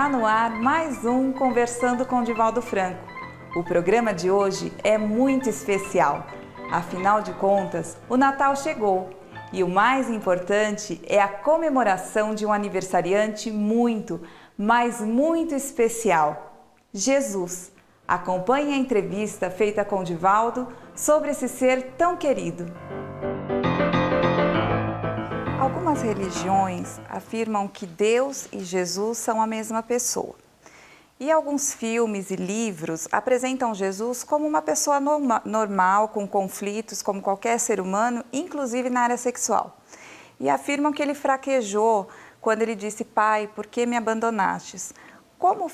Está no ar mais um Conversando com Divaldo Franco. O programa de hoje é muito especial. Afinal de contas, o Natal chegou e o mais importante é a comemoração de um aniversariante muito, mas muito especial: Jesus. Acompanhe a entrevista feita com Divaldo sobre esse ser tão querido. Algumas religiões afirmam que Deus e Jesus são a mesma pessoa. E alguns filmes e livros apresentam Jesus como uma pessoa normal, com conflitos, como qualquer ser humano, inclusive na área sexual. E afirmam que ele fraquejou quando ele disse: Pai, por que me abandonastes? Como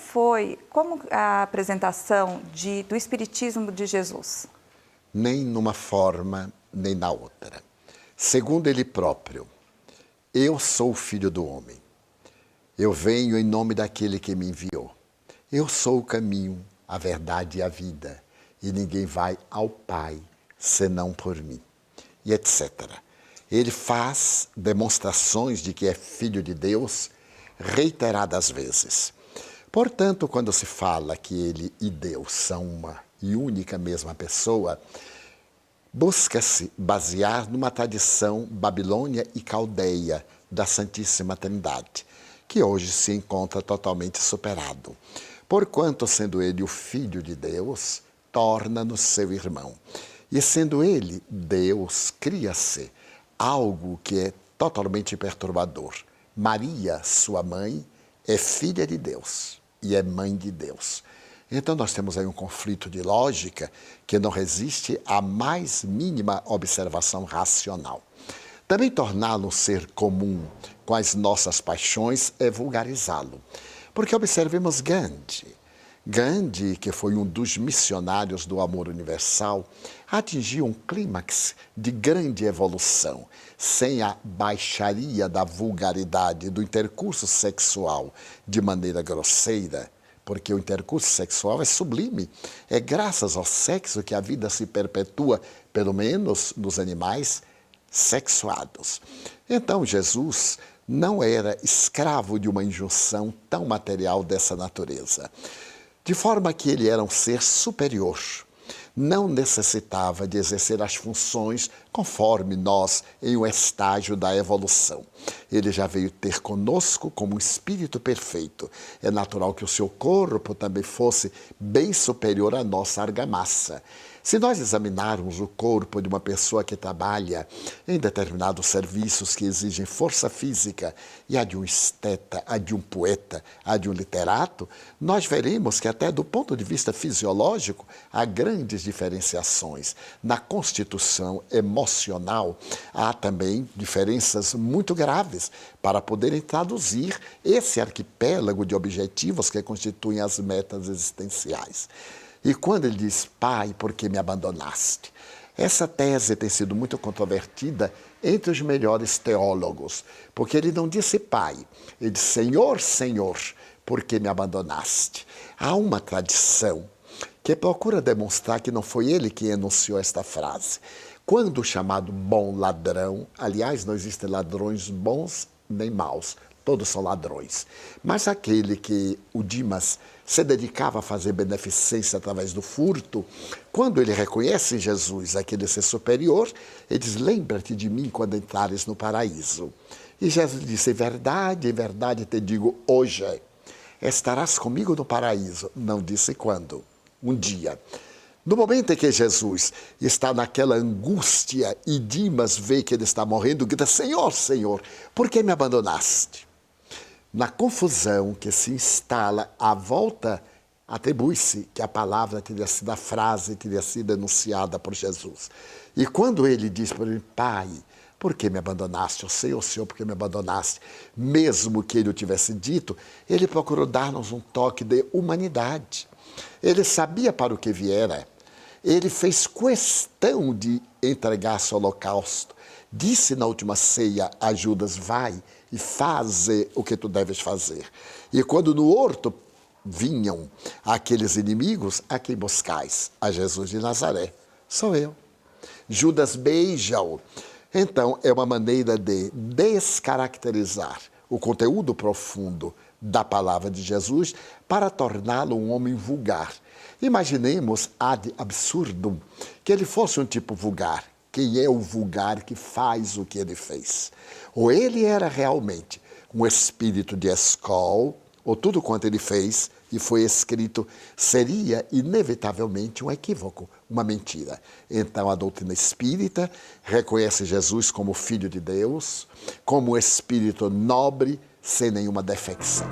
a apresentação do Espiritismo de Jesus? Nem numa forma, nem na outra. Segundo ele próprio, eu sou o Filho do Homem. Eu venho em nome daquele que me enviou. Eu sou o caminho, a verdade e a vida. E ninguém vai ao Pai senão por mim. E etc. Ele faz demonstrações de que é Filho de Deus reiteradas vezes. Portanto, quando se fala que ele e Deus são uma e única mesma pessoa, busca-se basear numa tradição babilônia e caldeia da Santíssima Trindade, que hoje se encontra totalmente superado. Porquanto, sendo ele o Filho de Deus, torna-nos seu irmão. E sendo ele Deus, cria-se algo que é totalmente perturbador. Maria, sua mãe, é filha de Deus e é mãe de Deus. Então nós temos aí um conflito de lógica que não resiste à mais mínima observação racional. Também torná-lo um ser comum com as nossas paixões é vulgarizá-lo. Porque observemos Gandhi. Gandhi, que foi um dos missionários do amor universal, atingiu um clímax de grande evolução, sem a baixaria da vulgaridade do intercurso sexual de maneira grosseira, porque o intercurso sexual é sublime. É graças ao sexo que a vida se perpetua, pelo menos nos animais sexuados. Então Jesus não era escravo de uma injunção tão material dessa natureza. De forma que ele era um ser superior. Não necessitava de exercer as funções conforme nós em um estágio da evolução. Ele já veio ter conosco como um espírito perfeito. É natural que o seu corpo também fosse bem superior à nossa argamassa. Se nós examinarmos o corpo de uma pessoa que trabalha em determinados serviços que exigem força física, e a de um esteta, a de um poeta, a de um literato, nós veremos que até do ponto de vista fisiológico há grandes diferenciações. Na constituição emocional há também diferenças muito graves para poderem traduzir esse arquipélago de objetivos que constituem as metas existenciais. E quando ele diz: Pai, por que me abandonaste? Essa tese tem sido muito controvertida entre os melhores teólogos, porque ele não disse Pai, ele disse: Senhor, Senhor, por que me abandonaste? Há uma tradição que procura demonstrar que não foi ele que enunciou esta frase. Quando o chamado bom ladrão, aliás, não existem ladrões bons nem maus, todos são ladrões. Mas aquele que o Dimas se dedicava a fazer beneficência através do furto, quando ele reconhece em Jesus aquele ser superior, ele diz: lembra-te de mim quando entrares no paraíso. E Jesus disse: em verdade te digo, hoje estarás comigo no paraíso. Não disse quando, um dia. No momento em que Jesus está naquela angústia e Dimas vê que ele está morrendo, grita: Senhor, Senhor, por que me abandonaste? Na confusão que se instala à volta, atribui-se que a palavra teria sido, a frase teria sido enunciada por Jesus. E quando ele diz para ele: Pai, por que me abandonaste? Eu sei, Senhor, por que me abandonaste? Mesmo que ele o tivesse dito, ele procurou dar-nos um toque de humanidade. Ele sabia para o que viera. Ele fez questão de entregar-se ao holocausto. Disse na última ceia a Judas: vai e faze o que tu deves fazer. E quando no horto vinham aqueles inimigos, a quem buscais? A Jesus de Nazaré. Sou eu. Judas beija-o. Então, é uma maneira de descaracterizar o conteúdo profundo da palavra de Jesus para torná-lo um homem vulgar. Imaginemos ad absurdum que ele fosse um tipo vulgar. Quem é o vulgar que faz o que ele fez? Ou ele era realmente um espírito de escola, ou tudo quanto ele fez e foi escrito seria inevitavelmente um equívoco, uma mentira. Então a doutrina espírita reconhece Jesus como Filho de Deus, como espírito nobre, sem nenhuma defecção.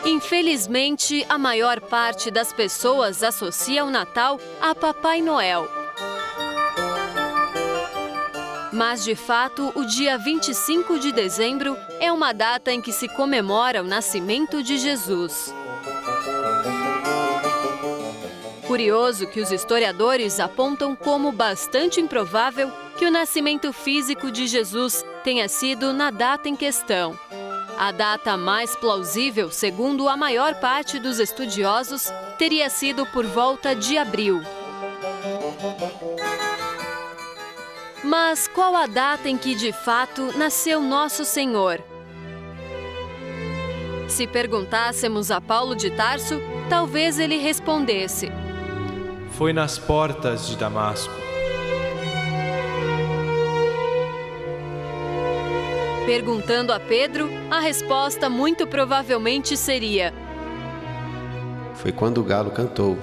Infelizmente, a maior parte das pessoas associa o Natal a Papai Noel. Mas, de fato, o dia 25 de dezembro é uma data em que se comemora o nascimento de Jesus. Curioso que os historiadores apontam como bastante improvável que o nascimento físico de Jesus tenha sido na data em questão. A data mais plausível, segundo a maior parte dos estudiosos, teria sido por volta de abril. Mas qual a data em que, de fato, nasceu Nosso Senhor? Se perguntássemos a Paulo de Tarso, talvez ele respondesse: foi nas portas de Damasco. Perguntando a Pedro, a resposta muito provavelmente seria: foi quando o galo cantou.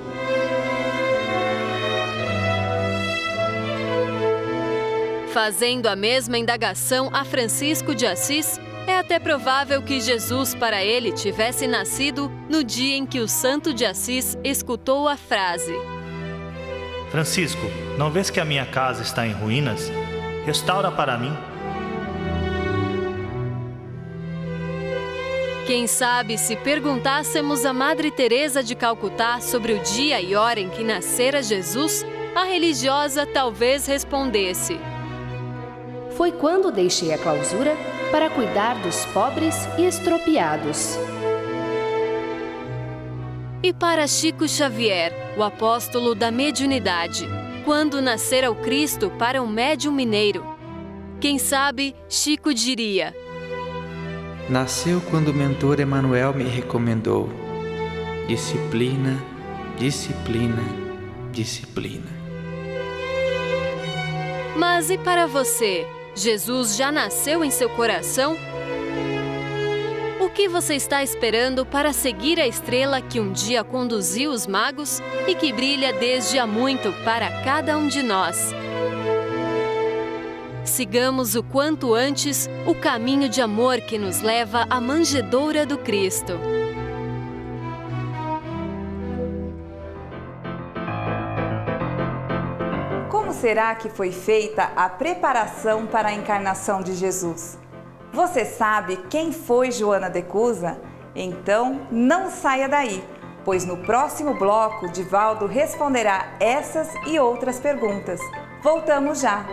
Fazendo a mesma indagação a Francisco de Assis, é até provável que Jesus, para ele, tivesse nascido no dia em que o Santo de Assis escutou a frase: Francisco, não vês que a minha casa está em ruínas? Restaura para mim. Quem sabe, se perguntássemos a Madre Teresa de Calcutá sobre o dia e hora em que nascera Jesus, a religiosa talvez respondesse: foi quando deixei a clausura para cuidar dos pobres e estropiados. E para Chico Xavier, o apóstolo da mediunidade, quando nascera o Cristo para um médium mineiro? Quem sabe, Chico diria: nasceu quando o mentor Emmanuel me recomendou: disciplina, disciplina, disciplina. Mas e para você? Jesus já nasceu em seu coração? O que você está esperando para seguir a estrela que um dia conduziu os magos e que brilha desde há muito para cada um de nós? Sigamos o quanto antes o caminho de amor que nos leva à manjedoura do Cristo. Como será que foi feita a preparação para a encarnação de Jesus? Você sabe quem foi Joana de Cusa? Então, não saia daí, pois no próximo bloco, Divaldo responderá essas e outras perguntas. Voltamos já!